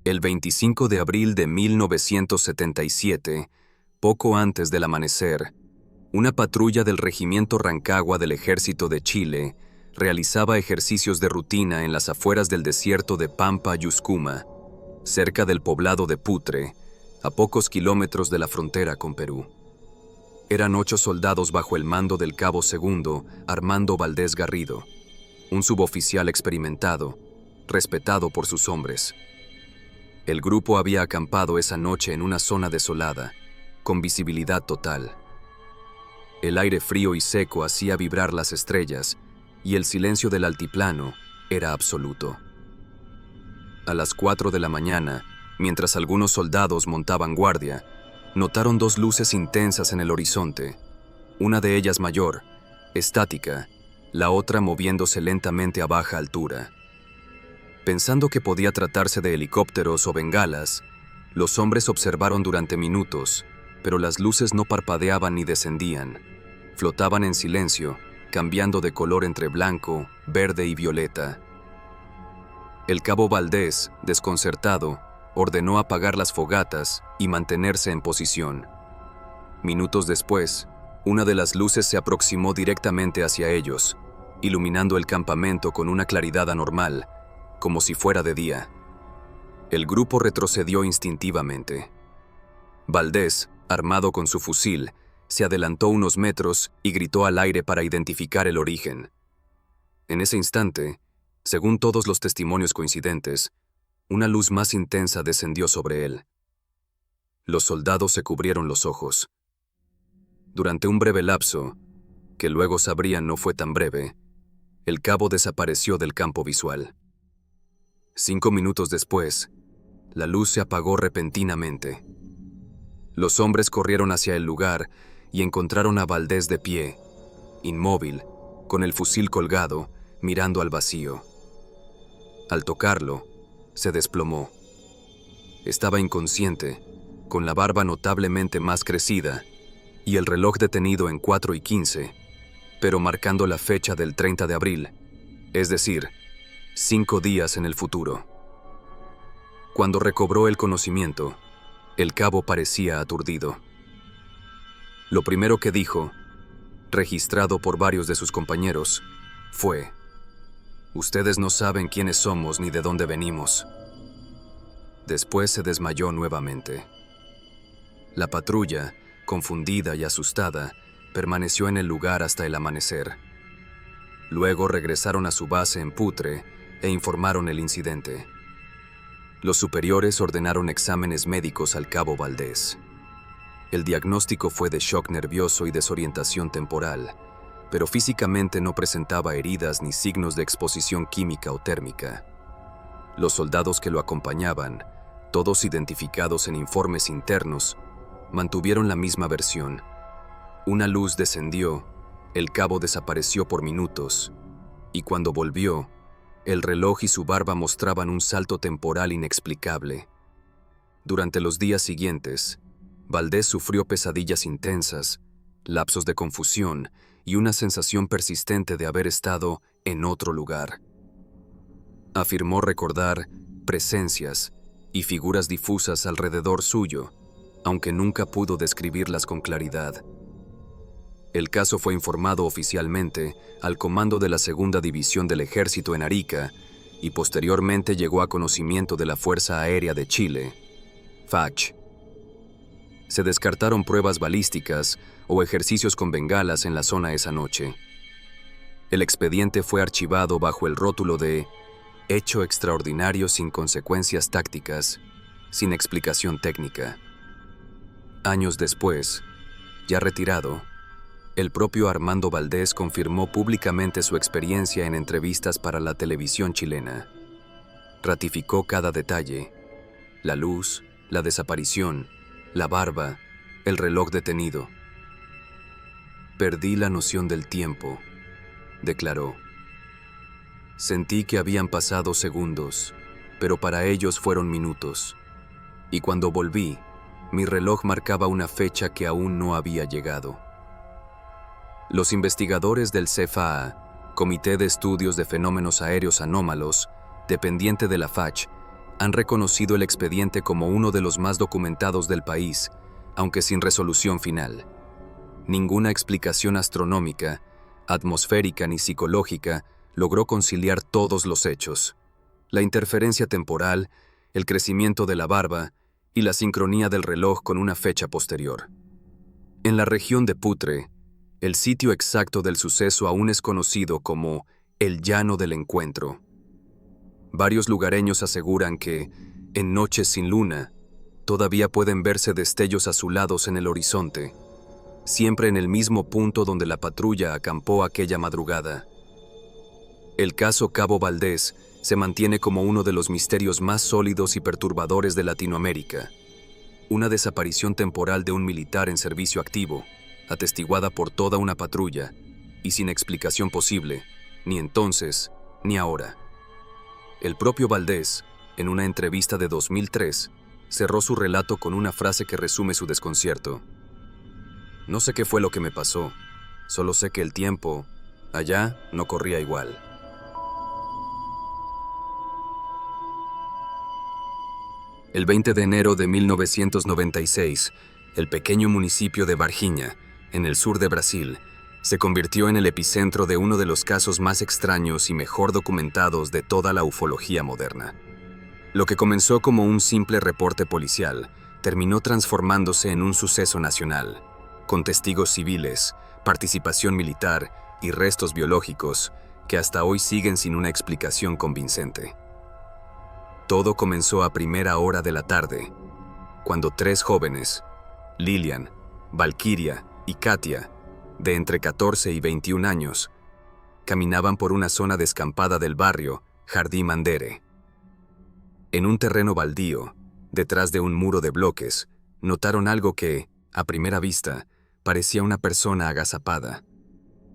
El 25 de abril de 1977, poco antes del amanecer, una patrulla del Regimiento Rancagua del Ejército de Chile realizaba ejercicios de rutina en las afueras del desierto de Pampa Yuscuma, cerca del poblado de Putre, a pocos kilómetros de la frontera con Perú. Eran 8 soldados bajo el mando del cabo segundo Armando Valdés Garrido, un suboficial experimentado, respetado por sus hombres. El grupo había acampado esa noche en una zona desolada, con visibilidad total. El aire frío y seco hacía vibrar las estrellas, y el silencio del altiplano era absoluto. A las 4 de la mañana, mientras algunos soldados montaban guardia, notaron 2 luces intensas en el horizonte, una de ellas mayor, estática, la otra moviéndose lentamente a baja altura. Pensando que podía tratarse de helicópteros o bengalas, los hombres observaron durante minutos, pero las luces no parpadeaban ni descendían. Flotaban en silencio, cambiando de color entre blanco, verde y violeta. El cabo Valdés, desconcertado, ordenó apagar las fogatas y mantenerse en posición. Minutos después, una de las luces se aproximó directamente hacia ellos, iluminando el campamento con una claridad anormal, como si fuera de día. El grupo retrocedió instintivamente. Valdés, armado con su fusil, se adelantó unos metros y gritó al aire para identificar el origen. En ese instante, según todos los testimonios coincidentes, una luz más intensa descendió sobre él. Los soldados se cubrieron los ojos. Durante un breve lapso, que luego sabrían no fue tan breve, el cabo desapareció del campo visual. 5 minutos después, la luz se apagó repentinamente. Los hombres corrieron hacia el lugar y encontraron a Valdés de pie, inmóvil, con el fusil colgado, mirando al vacío. Al tocarlo, se desplomó. Estaba inconsciente, con la barba notablemente más crecida y el reloj detenido en 4:15, pero marcando la fecha del 30 de abril, es decir, 5 días en el futuro. Cuando recobró el conocimiento, el cabo parecía aturdido. Lo primero que dijo, registrado por varios de sus compañeros, fue: «Ustedes no saben quiénes somos ni de dónde venimos». Después se desmayó nuevamente. La patrulla, confundida y asustada, permaneció en el lugar hasta el amanecer. Luego regresaron a su base en Putre e informaron el incidente. Los superiores ordenaron exámenes médicos al cabo Valdés. El diagnóstico fue de shock nervioso y desorientación temporal, pero físicamente no presentaba heridas ni signos de exposición química o térmica. Los soldados que lo acompañaban, todos identificados en informes internos, mantuvieron la misma versión. Una luz descendió, el cabo desapareció por minutos, y cuando volvió, el reloj y su barba mostraban un salto temporal inexplicable. Durante los días siguientes, Valdés sufrió pesadillas intensas, lapsos de confusión y una sensación persistente de haber estado en otro lugar. Afirmó recordar presencias y figuras difusas alrededor suyo, aunque nunca pudo describirlas con claridad. El caso fue informado oficialmente al comando de la Segunda División del Ejército en Arica y posteriormente llegó a conocimiento de la Fuerza Aérea de Chile, FACH. Se descartaron pruebas balísticas o ejercicios con bengalas en la zona esa noche. El expediente fue archivado bajo el rótulo de «Hecho extraordinario sin consecuencias tácticas, sin explicación técnica». Años después, ya retirado, el propio Armando Valdés confirmó públicamente su experiencia en entrevistas para la televisión chilena. Ratificó cada detalle: la luz, la desaparición, la barba, el reloj detenido. «Perdí la noción del tiempo», declaró. «Sentí que habían pasado segundos, pero para ellos fueron minutos. Y cuando volví, mi reloj marcaba una fecha que aún no había llegado». Los investigadores del CFAA, Comité de Estudios de Fenómenos Aéreos Anómalos, dependiente de la FACH, Han reconocido el expediente como uno de los más documentados del país, aunque sin resolución final. Ninguna explicación astronómica, atmosférica ni psicológica logró conciliar todos los hechos. La interferencia temporal, el crecimiento de la barba y la sincronía del reloj con una fecha posterior. En la región de Putre, el sitio exacto del suceso aún es conocido como el Llano del Encuentro. Varios lugareños aseguran que, en noches sin luna, todavía pueden verse destellos azulados en el horizonte, siempre en el mismo punto donde la patrulla acampó aquella madrugada. El caso Cabo Valdés se mantiene como uno de los misterios más sólidos y perturbadores de Latinoamérica. Una desaparición temporal de un militar en servicio activo, atestiguada por toda una patrulla, y sin explicación posible, ni entonces, ni ahora. El propio Valdés, en una entrevista de 2003, cerró su relato con una frase que resume su desconcierto. No sé qué fue lo que me pasó, solo sé que el tiempo, allá, no corría igual. El 20 de enero de 1996, el pequeño municipio de Varginha, en el sur de Brasil, se convirtió en el epicentro de uno de los casos más extraños y mejor documentados de toda la ufología moderna. Lo que comenzó como un simple reporte policial, terminó transformándose en un suceso nacional, con testigos civiles, participación militar y restos biológicos que hasta hoy siguen sin una explicación convincente. Todo comenzó a primera hora de la tarde, cuando 3 jóvenes, Lilian, Valkyria y Katia, de entre 14 y 21 años, caminaban por una zona descampada del barrio Jardim Andere. En un terreno baldío, detrás de un muro de bloques, notaron algo que, a primera vista, parecía una persona agazapada.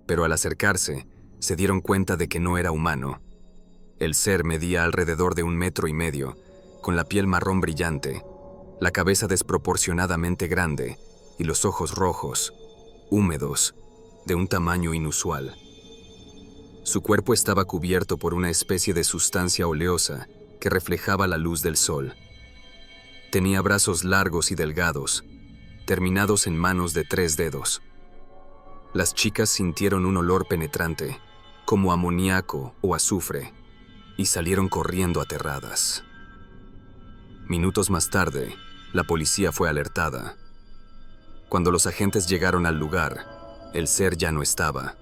Pero al acercarse, se dieron cuenta de que no era humano. El ser medía alrededor de 1,5 metros, con la piel marrón brillante, la cabeza desproporcionadamente grande y los ojos rojos, húmedos, de un tamaño inusual. Su cuerpo estaba cubierto por una especie de sustancia oleosa que reflejaba la luz del sol. Tenía brazos largos y delgados, terminados en manos de 3 dedos. Las chicas sintieron un olor penetrante, como amoníaco o azufre, y salieron corriendo aterradas. Minutos más tarde, la policía fue alertada. Cuando los agentes llegaron al lugar, el ser ya no estaba.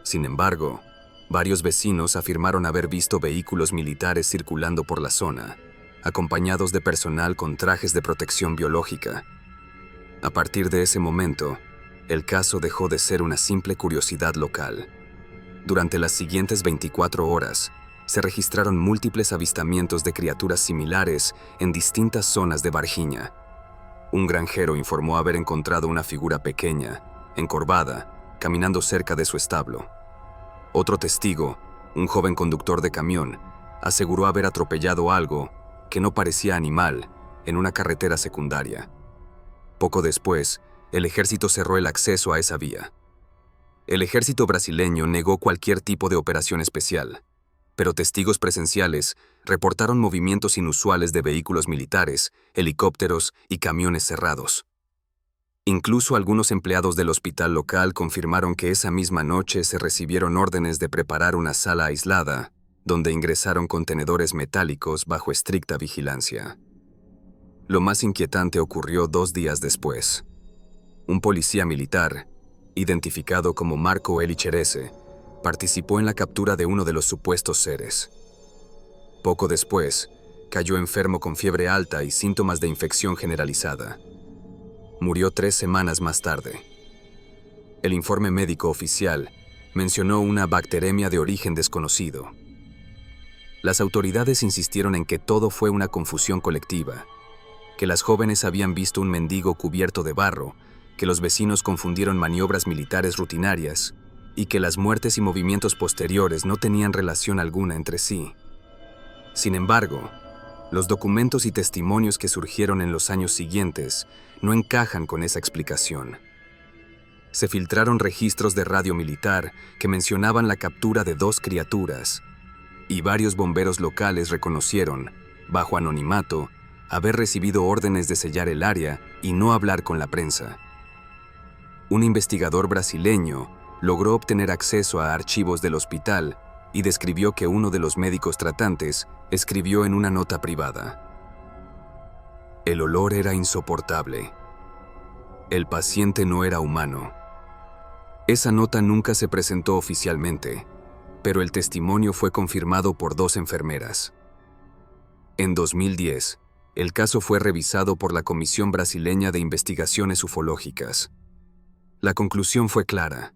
Sin embargo, varios vecinos afirmaron haber visto vehículos militares circulando por la zona, acompañados de personal con trajes de protección biológica. A partir de ese momento, el caso dejó de ser una simple curiosidad local. Durante las siguientes 24 horas, se registraron múltiples avistamientos de criaturas similares en distintas zonas de Varginha. Un granjero informó haber encontrado una figura pequeña, encorvada, caminando cerca de su establo. Otro testigo, un joven conductor de camión, aseguró haber atropellado algo que no parecía animal en una carretera secundaria. Poco después, el ejército cerró el acceso a esa vía. El ejército brasileño negó cualquier tipo de operación especial, pero testigos presenciales reportaron movimientos inusuales de vehículos militares, helicópteros y camiones cerrados. Incluso algunos empleados del hospital local confirmaron que esa misma noche se recibieron órdenes de preparar una sala aislada, donde ingresaron contenedores metálicos bajo estricta vigilancia. Lo más inquietante ocurrió 2 días después. Un policía militar, identificado como Marco Elicherese, participó en la captura de uno de los supuestos seres. Poco después, cayó enfermo con fiebre alta y síntomas de infección generalizada. Murió 3 semanas más tarde. El informe médico oficial mencionó una bacteremia de origen desconocido. Las autoridades insistieron en que todo fue una confusión colectiva, que las jóvenes habían visto un mendigo cubierto de barro, que los vecinos confundieron maniobras militares rutinarias y que las muertes y movimientos posteriores no tenían relación alguna entre sí. Sin embargo, los documentos y testimonios que surgieron en los años siguientes no encajan con esa explicación. Se filtraron registros de radio militar que mencionaban la captura de 2 criaturas, y varios bomberos locales reconocieron bajo anonimato, haber recibido órdenes de sellar el área y no hablar con la prensa. Un investigador brasileño logró obtener acceso a archivos del hospital y describió que uno de los médicos tratantes escribió en una nota privada: el olor era insoportable. El paciente no era humano. Esa nota nunca se presentó oficialmente, pero el testimonio fue confirmado por 2 enfermeras. En 2010, el caso fue revisado por la Comisión Brasileña de Investigaciones Ufológicas. La conclusión fue clara.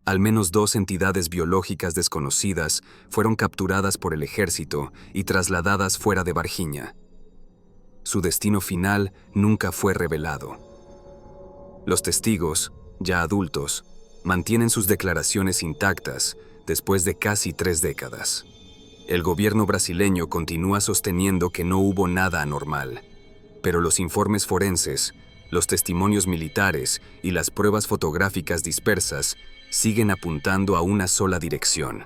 Al menos 2 entidades biológicas desconocidas fueron capturadas por el ejército y trasladadas fuera de Varginha. Su destino final nunca fue revelado. Los testigos, ya adultos, mantienen sus declaraciones intactas después de casi 3 décadas. El gobierno brasileño continúa sosteniendo que no hubo nada anormal, pero los informes forenses, los testimonios militares y las pruebas fotográficas dispersas siguen apuntando a una sola dirección: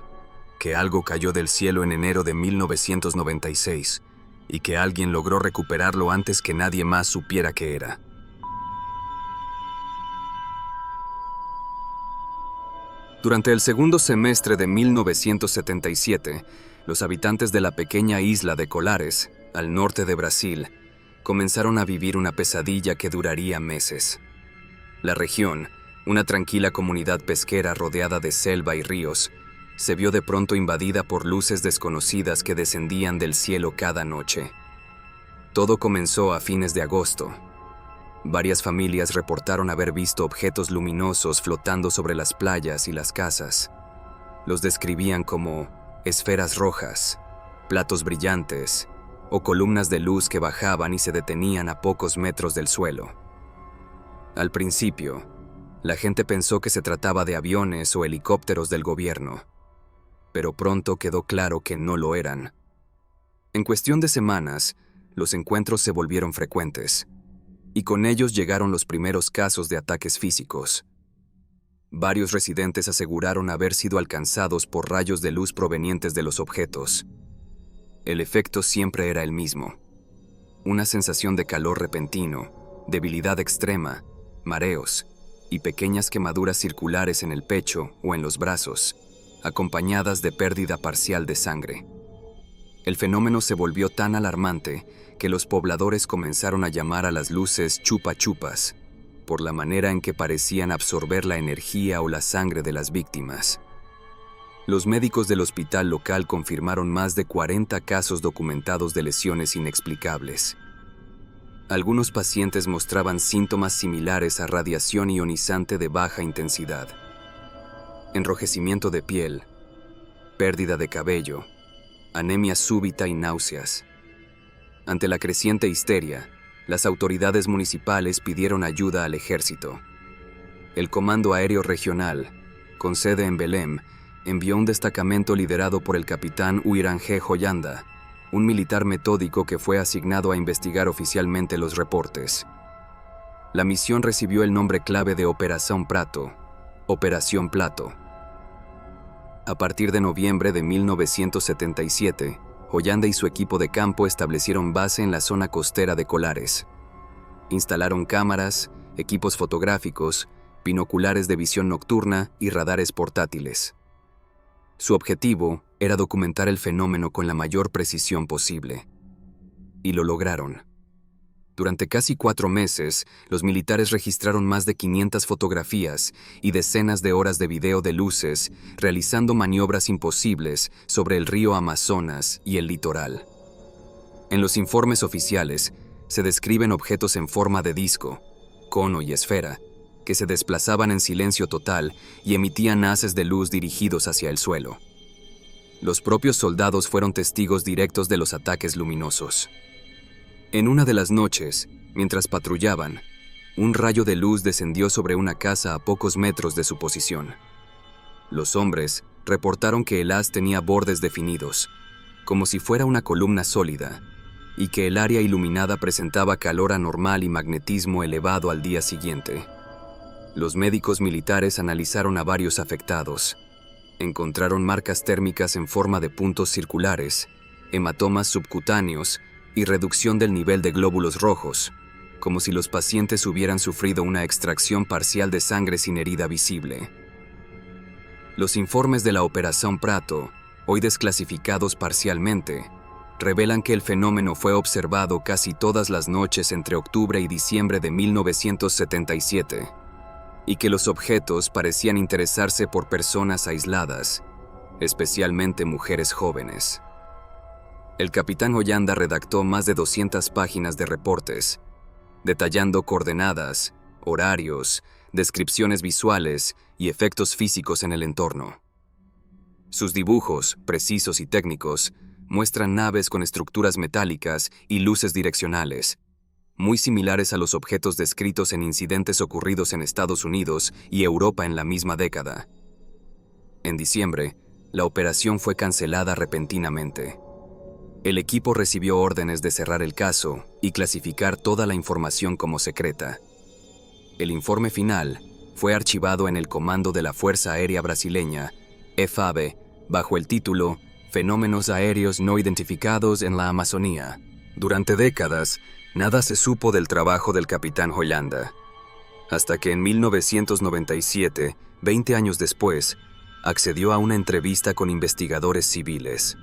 que algo cayó del cielo en enero de 1996 y que alguien logró recuperarlo antes que nadie más supiera qué era. Durante el segundo semestre de 1977, los habitantes de la pequeña isla de Colares, al norte de Brasil, comenzaron a vivir una pesadilla que duraría meses. La región, una tranquila comunidad pesquera rodeada de selva y ríos, se vio de pronto invadida por luces desconocidas que descendían del cielo cada noche. Todo comenzó a fines de agosto. Varias familias reportaron haber visto objetos luminosos flotando sobre las playas y las casas. Los describían como esferas rojas, platos brillantes o columnas de luz que bajaban y se detenían a pocos metros del suelo. Al principio, la gente pensó que se trataba de aviones o helicópteros del gobierno, pero pronto quedó claro que no lo eran. En cuestión de semanas, los encuentros se volvieron frecuentes, y con ellos llegaron los primeros casos de ataques físicos. Varios residentes aseguraron haber sido alcanzados por rayos de luz provenientes de los objetos. El efecto siempre era el mismo: una sensación de calor repentino, debilidad extrema, mareos y pequeñas quemaduras circulares en el pecho o en los brazos, acompañadas de pérdida parcial de sangre. El fenómeno se volvió tan alarmante que los pobladores comenzaron a llamar a las luces chupa-chupas, por la manera en que parecían absorber la energía o la sangre de las víctimas. Los médicos del hospital local confirmaron más de 40 casos documentados de lesiones inexplicables. Algunos pacientes mostraban síntomas similares a radiación ionizante de baja intensidad: enrojecimiento de piel, pérdida de cabello, anemia súbita y náuseas. Ante la creciente histeria, las autoridades municipales pidieron ayuda al ejército. El Comando Aéreo Regional, con sede en Belém, envió un destacamento liderado por el capitán Uirangé Joyanda, un militar metódico que fue asignado a investigar oficialmente los reportes. La misión recibió el nombre clave de Operación Prato, Operación Plato. A partir de noviembre de 1977, Joyanda y su equipo de campo establecieron base en la zona costera de Colares. Instalaron cámaras, equipos fotográficos, binoculares de visión nocturna y radares portátiles. Su objetivo era documentar el fenómeno con la mayor precisión posible. Y lo lograron. Durante casi 4 meses, los militares registraron más de 500 fotografías y decenas de horas de video de luces, realizando maniobras imposibles sobre el río Amazonas y el litoral. En los informes oficiales, se describen objetos en forma de disco, cono y esfera, que se desplazaban en silencio total y emitían haces de luz dirigidos hacia el suelo. Los propios soldados fueron testigos directos de los ataques luminosos. En una de las noches, mientras patrullaban, un rayo de luz descendió sobre una casa a pocos metros de su posición. Los hombres reportaron que el haz tenía bordes definidos, como si fuera una columna sólida, y que el área iluminada presentaba calor anormal y magnetismo elevado al día siguiente. Los médicos militares analizaron a varios afectados. Encontraron marcas térmicas en forma de puntos circulares, hematomas subcutáneos y reducción del nivel de glóbulos rojos, como si los pacientes hubieran sufrido una extracción parcial de sangre sin herida visible. Los informes de la Operación Prato, hoy desclasificados parcialmente, revelan que el fenómeno fue observado casi todas las noches entre octubre y diciembre de 1977, y que los objetos parecían interesarse por personas aisladas, especialmente mujeres jóvenes. El capitán Hollanda redactó más de 200 páginas de reportes, detallando coordenadas, horarios, descripciones visuales y efectos físicos en el entorno. Sus dibujos, precisos y técnicos, muestran naves con estructuras metálicas y luces direccionales, muy similares a los objetos descritos en incidentes ocurridos en Estados Unidos y Europa en la misma década. En diciembre, la operación fue cancelada repentinamente. El equipo recibió órdenes de cerrar el caso y clasificar toda la información como secreta. El informe final fue archivado en el Comando de la Fuerza Aérea Brasileña, FAB, bajo el título Fenómenos aéreos no identificados en la Amazonía. Durante décadas, nada se supo del trabajo del capitán Hollanda, hasta que en 1997, 20 años después, accedió a una entrevista con investigadores civiles.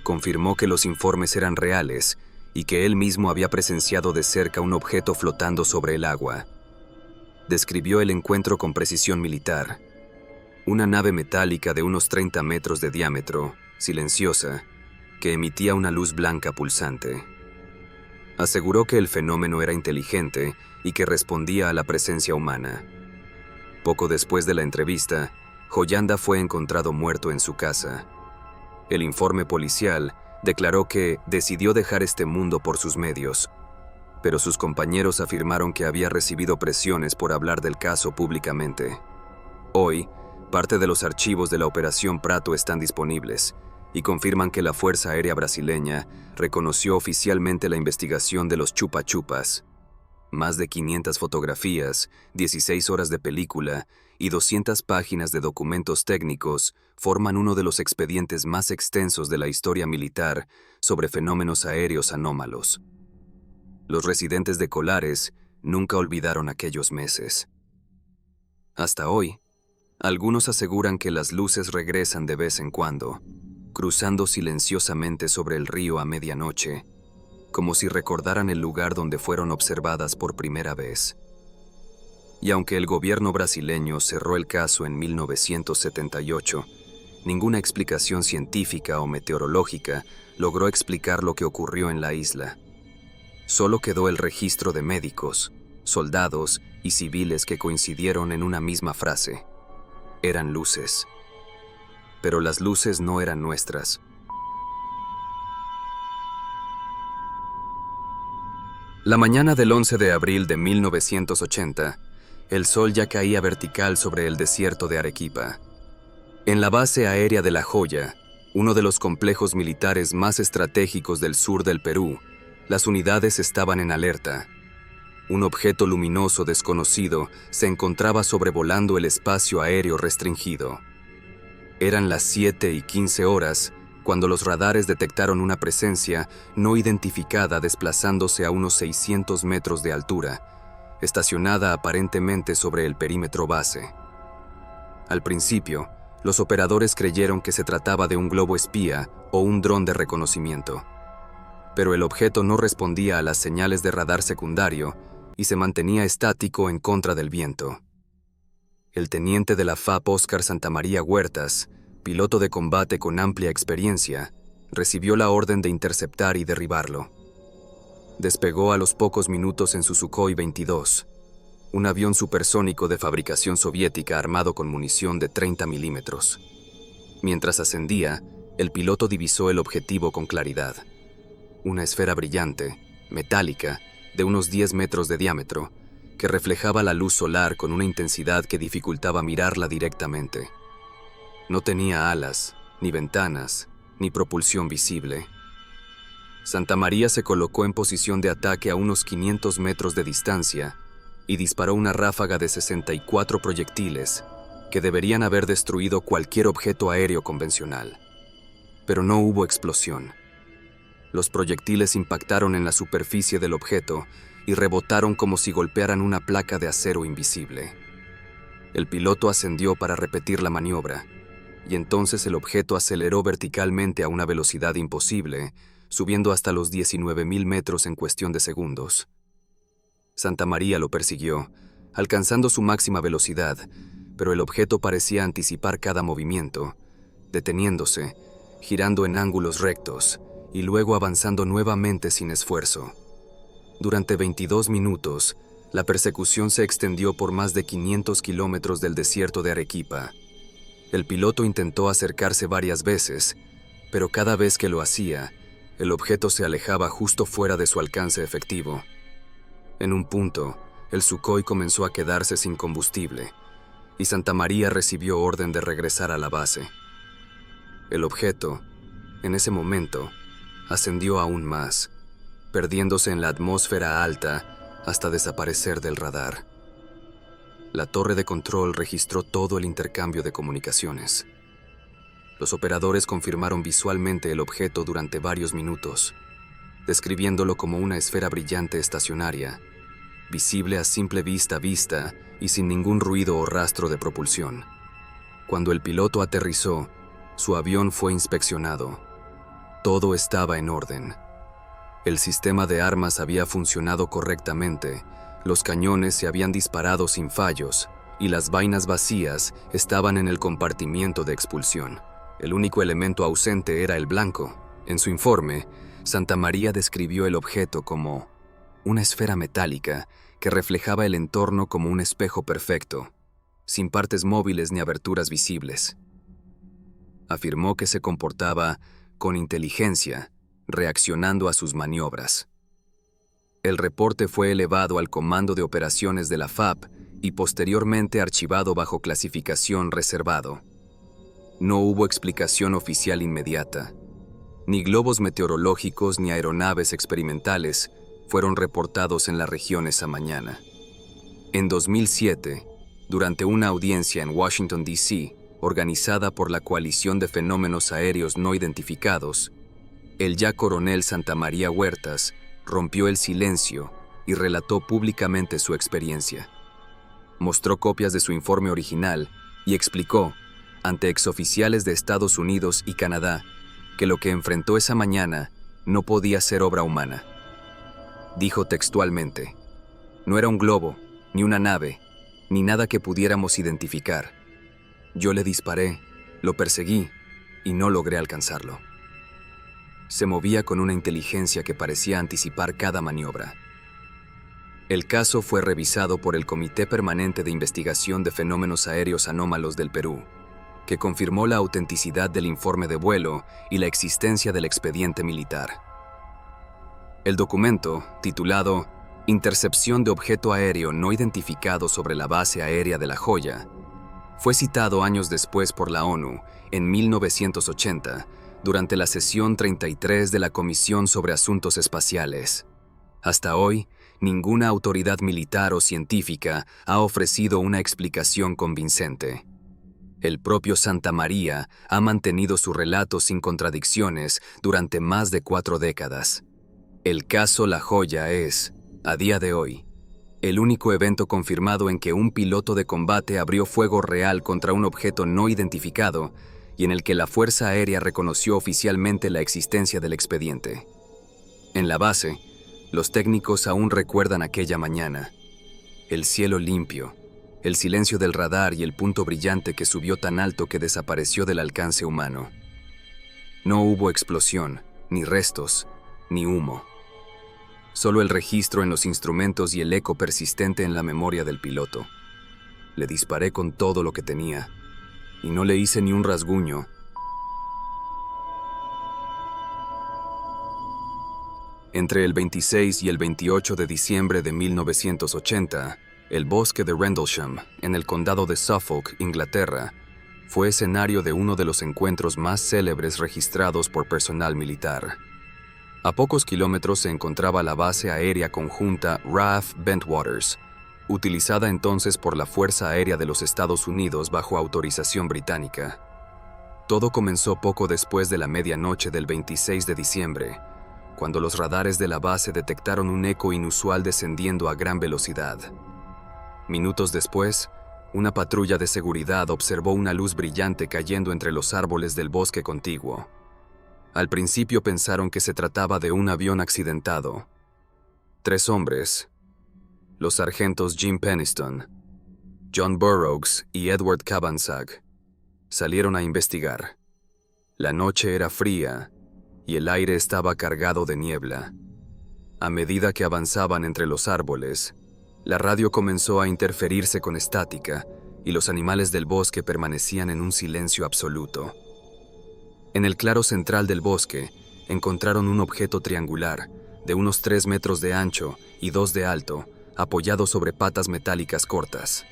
Confirmó que los informes eran reales y que él mismo había presenciado de cerca un objeto flotando sobre el agua. Describió el encuentro con precisión militar. Una nave metálica de unos 30 metros de diámetro, silenciosa, que emitía una luz blanca pulsante. Aseguró que el fenómeno era inteligente y que respondía a la presencia humana. Poco después de la entrevista, Hollanda fue encontrado muerto en su casa. El informe policial declaró que decidió dejar este mundo por sus medios, pero sus compañeros afirmaron que había recibido presiones por hablar del caso públicamente. Hoy, parte de los archivos de la Operación Prato están disponibles y confirman que la Fuerza Aérea Brasileña reconoció oficialmente la investigación de los Chupa Chupas. Más de 500 fotografías, 16 horas de película y 200 páginas de documentos técnicos forman uno de los expedientes más extensos de la historia militar sobre fenómenos aéreos anómalos. Los residentes de Colares nunca olvidaron aquellos meses. Hasta hoy, algunos aseguran que las luces regresan de vez en cuando, cruzando silenciosamente sobre el río a medianoche, como si recordaran el lugar donde fueron observadas por primera vez. Y aunque el gobierno brasileño cerró el caso en 1978, ninguna explicación científica o meteorológica logró explicar lo que ocurrió en la isla. Solo quedó el registro de médicos, soldados y civiles que coincidieron en una misma frase: eran luces. Pero las luces no eran nuestras. La mañana del 11 de abril de 1980, el sol ya caía vertical sobre el desierto de Arequipa. En la base aérea de La Joya, uno de los complejos militares más estratégicos del sur del Perú, las unidades estaban en alerta. Un objeto luminoso desconocido se encontraba sobrevolando el espacio aéreo restringido. Eran las 7:15 horas cuando los radares detectaron una presencia no identificada desplazándose a unos 600 metros de altura, estacionada aparentemente sobre el perímetro base. Al principio, los operadores creyeron que se trataba de un globo espía o un dron de reconocimiento. Pero el objeto no respondía a las señales de radar secundario y se mantenía estático en contra del viento. El teniente de la FAP Óscar Santamaría Huertas, piloto de combate con amplia experiencia, recibió la orden de interceptar y derribarlo. Despegó a los pocos minutos en su Sukhoi 22, un avión supersónico de fabricación soviética armado con munición de 30 milímetros. Mientras ascendía, el piloto divisó el objetivo con claridad. Una esfera brillante, metálica, de unos 10 metros de diámetro, que reflejaba la luz solar con una intensidad que dificultaba mirarla directamente. No tenía alas, ni ventanas, ni propulsión visible. Santamaría se colocó en posición de ataque a unos 500 metros de distancia y disparó una ráfaga de 64 proyectiles que deberían haber destruido cualquier objeto aéreo convencional. Pero no hubo explosión. Los proyectiles impactaron en la superficie del objeto y rebotaron como si golpearan una placa de acero invisible. El piloto ascendió para repetir la maniobra, y entonces el objeto aceleró verticalmente a una velocidad imposible, subiendo hasta los 19.000 metros en cuestión de segundos. Santamaría lo persiguió, alcanzando su máxima velocidad, pero el objeto parecía anticipar cada movimiento, deteniéndose, girando en ángulos rectos, y luego avanzando nuevamente sin esfuerzo. Durante 22 minutos, la persecución se extendió por más de 500 kilómetros del desierto de Arequipa. El piloto intentó acercarse varias veces, pero cada vez que lo hacía, el objeto se alejaba justo fuera de su alcance efectivo. En un punto, el Sukhoi comenzó a quedarse sin combustible, y Santamaría recibió orden de regresar a la base. El objeto, en ese momento, ascendió aún más, perdiéndose en la atmósfera alta hasta desaparecer del radar. La torre de control registró todo el intercambio de comunicaciones. Los operadores confirmaron visualmente el objeto durante varios minutos, describiéndolo como una esfera brillante estacionaria, visible a simple vista y sin ningún ruido o rastro de propulsión. Cuando el piloto aterrizó, su avión fue inspeccionado. Todo estaba en orden. El sistema de armas había funcionado correctamente, los cañones se habían disparado sin fallos y las vainas vacías estaban en el compartimiento de expulsión. El único elemento ausente era el blanco. En su informe, Santamaría describió el objeto como una esfera metálica que reflejaba el entorno como un espejo perfecto, sin partes móviles ni aberturas visibles. Afirmó que se comportaba con inteligencia, reaccionando a sus maniobras. El reporte fue elevado al Comando de Operaciones de la FAB y posteriormente archivado bajo clasificación reservado. No hubo explicación oficial inmediata. Ni globos meteorológicos ni aeronaves experimentales fueron reportados en la región esa mañana. En 2007, durante una audiencia en Washington, D.C., organizada por la Coalición de Fenómenos Aéreos No Identificados, el ya coronel Santamaría Huertas rompió el silencio y relató públicamente su experiencia. Mostró copias de su informe original y explicó, ante exoficiales de Estados Unidos y Canadá, que lo que enfrentó esa mañana no podía ser obra humana. Dijo textualmente: "No era un globo, ni una nave, ni nada que pudiéramos identificar. Yo le disparé, lo perseguí y no logré alcanzarlo". Se movía con una inteligencia que parecía anticipar cada maniobra. El caso fue revisado por el Comité Permanente de Investigación de Fenómenos Aéreos Anómalos del Perú, que confirmó la autenticidad del informe de vuelo y la existencia del expediente militar. El documento, titulado Intercepción de objeto aéreo no identificado sobre la base aérea de La Joya, fue citado años después por la ONU, en 1980, durante la sesión 33 de la Comisión sobre Asuntos Espaciales. Hasta hoy, ninguna autoridad militar o científica ha ofrecido una explicación convincente. El propio Santamaría ha mantenido su relato sin contradicciones durante más de 4 décadas. El caso La Joya es, a día de hoy, el único evento confirmado en que un piloto de combate abrió fuego real contra un objeto no identificado y en el que la Fuerza Aérea reconoció oficialmente la existencia del expediente. En la base, los técnicos aún recuerdan aquella mañana. El cielo limpio, el silencio del radar y el punto brillante que subió tan alto que desapareció del alcance humano. No hubo explosión, ni restos, ni humo. Solo el registro en los instrumentos y el eco persistente en la memoria del piloto. Le disparé con todo lo que tenía, y no le hice ni un rasguño. Entre el 26 y el 28 de diciembre de 1980, el bosque de Rendlesham, en el condado de Suffolk, Inglaterra, fue escenario de uno de los encuentros más célebres registrados por personal militar. A pocos kilómetros se encontraba la base aérea conjunta RAF Bentwaters, utilizada entonces por la Fuerza Aérea de los Estados Unidos bajo autorización británica. Todo comenzó poco después de la medianoche del 26 de diciembre, cuando los radares de la base detectaron un eco inusual descendiendo a gran velocidad. Minutos después, una patrulla de seguridad observó una luz brillante cayendo entre los árboles del bosque contiguo. Al principio pensaron que se trataba de un avión accidentado. 3 hombres, los sargentos Jim Penniston, John Burroughs y Edward Cabansag, salieron a investigar. La noche era fría y el aire estaba cargado de niebla. A medida que avanzaban entre los árboles, la radio comenzó a interferirse con estática y los animales del bosque permanecían en un silencio absoluto. En el claro central del bosque, encontraron un objeto triangular de unos 3 metros de ancho y 2 de alto, apoyado sobre patas metálicas cortas.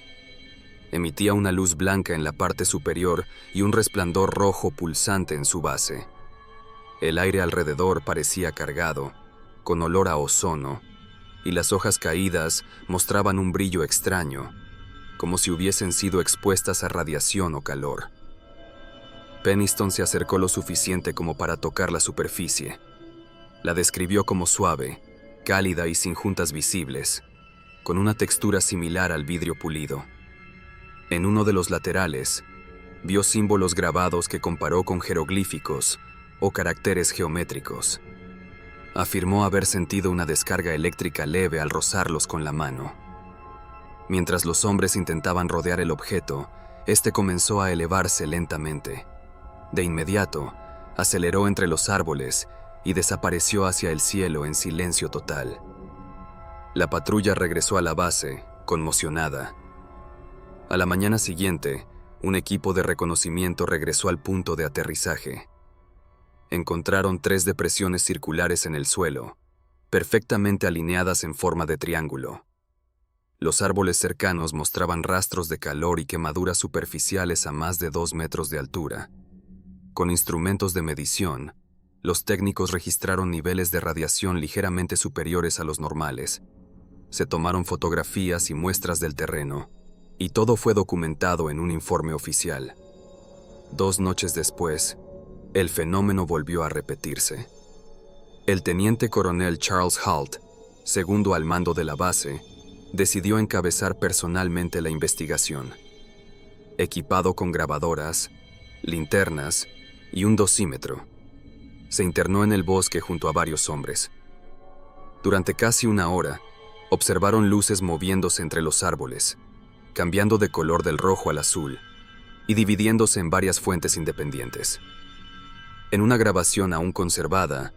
Emitía una luz blanca en la parte superior y un resplandor rojo pulsante en su base. El aire alrededor parecía cargado, con olor a ozono, y las hojas caídas mostraban un brillo extraño, como si hubiesen sido expuestas a radiación o calor. Penniston se acercó lo suficiente como para tocar la superficie. La describió como suave, cálida y sin juntas visibles, con una textura similar al vidrio pulido. En uno de los laterales, vio símbolos grabados que comparó con jeroglíficos o caracteres geométricos. Afirmó haber sentido una descarga eléctrica leve al rozarlos con la mano. Mientras los hombres intentaban rodear el objeto, este comenzó a elevarse lentamente. De inmediato, aceleró entre los árboles y desapareció hacia el cielo en silencio total. La patrulla regresó a la base, conmocionada. A la mañana siguiente, un equipo de reconocimiento regresó al punto de aterrizaje. Encontraron 3 depresiones circulares en el suelo, perfectamente alineadas en forma de triángulo. Los árboles cercanos mostraban rastros de calor y quemaduras superficiales a más de 2 metros de altura. Con instrumentos de medición, los técnicos registraron niveles de radiación ligeramente superiores a los normales. Se tomaron fotografías y muestras del terreno, y todo fue documentado en un informe oficial. 2 noches después, el fenómeno volvió a repetirse. El teniente coronel Charles Halt, segundo al mando de la base, decidió encabezar personalmente la investigación. Equipado con grabadoras, linternas y un dosímetro, se internó en el bosque junto a varios hombres. Durante casi 1 hora, observaron luces moviéndose entre los árboles, cambiando de color del rojo al azul y dividiéndose en varias fuentes independientes. En una grabación aún conservada,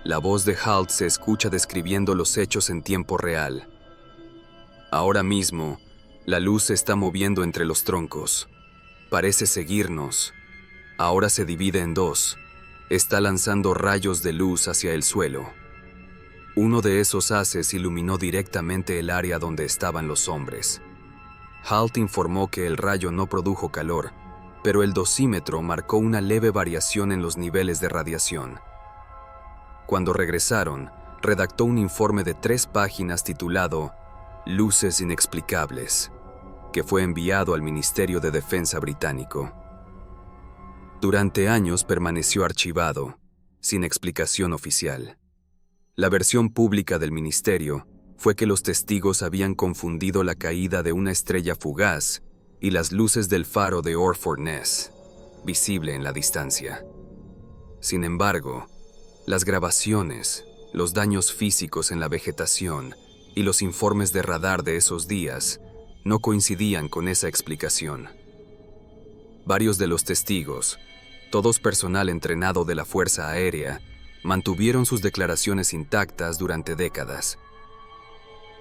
la voz de Halt se escucha describiendo los hechos en tiempo real. Ahora mismo, la luz se está moviendo entre los troncos. Parece seguirnos. Ahora se divide en 2. Está lanzando rayos de luz hacia el suelo. Uno de esos haces iluminó directamente el área donde estaban los hombres. Halt informó que el rayo no produjo calor, pero el dosímetro marcó una leve variación en los niveles de radiación. Cuando regresaron, redactó un informe de 3 páginas titulado Luces Inexplicables, que fue enviado al Ministerio de Defensa británico. Durante años permaneció archivado, sin explicación oficial. La versión pública del ministerio fue que los testigos habían confundido la caída de una estrella fugaz y las luces del faro de Orford Ness, visible en la distancia. Sin embargo, las grabaciones, los daños físicos en la vegetación y los informes de radar de esos días no coincidían con esa explicación. Varios de los testigos, todos personal entrenado de la Fuerza Aérea, mantuvieron sus declaraciones intactas durante décadas.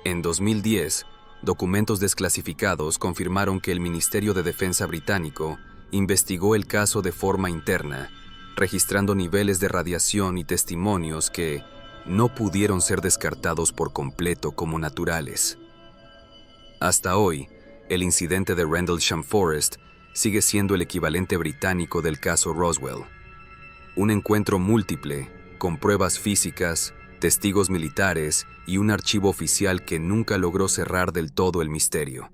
En 2010, documentos desclasificados confirmaron que el Ministerio de Defensa británico investigó el caso de forma interna, registrando niveles de radiación y testimonios que no pudieron ser descartados por completo como naturales. Hasta hoy, el incidente de Rendlesham Forest sigue siendo el equivalente británico del caso Roswell. Un encuentro múltiple, con pruebas físicas, testigos militares y un archivo oficial que nunca logró cerrar del todo el misterio.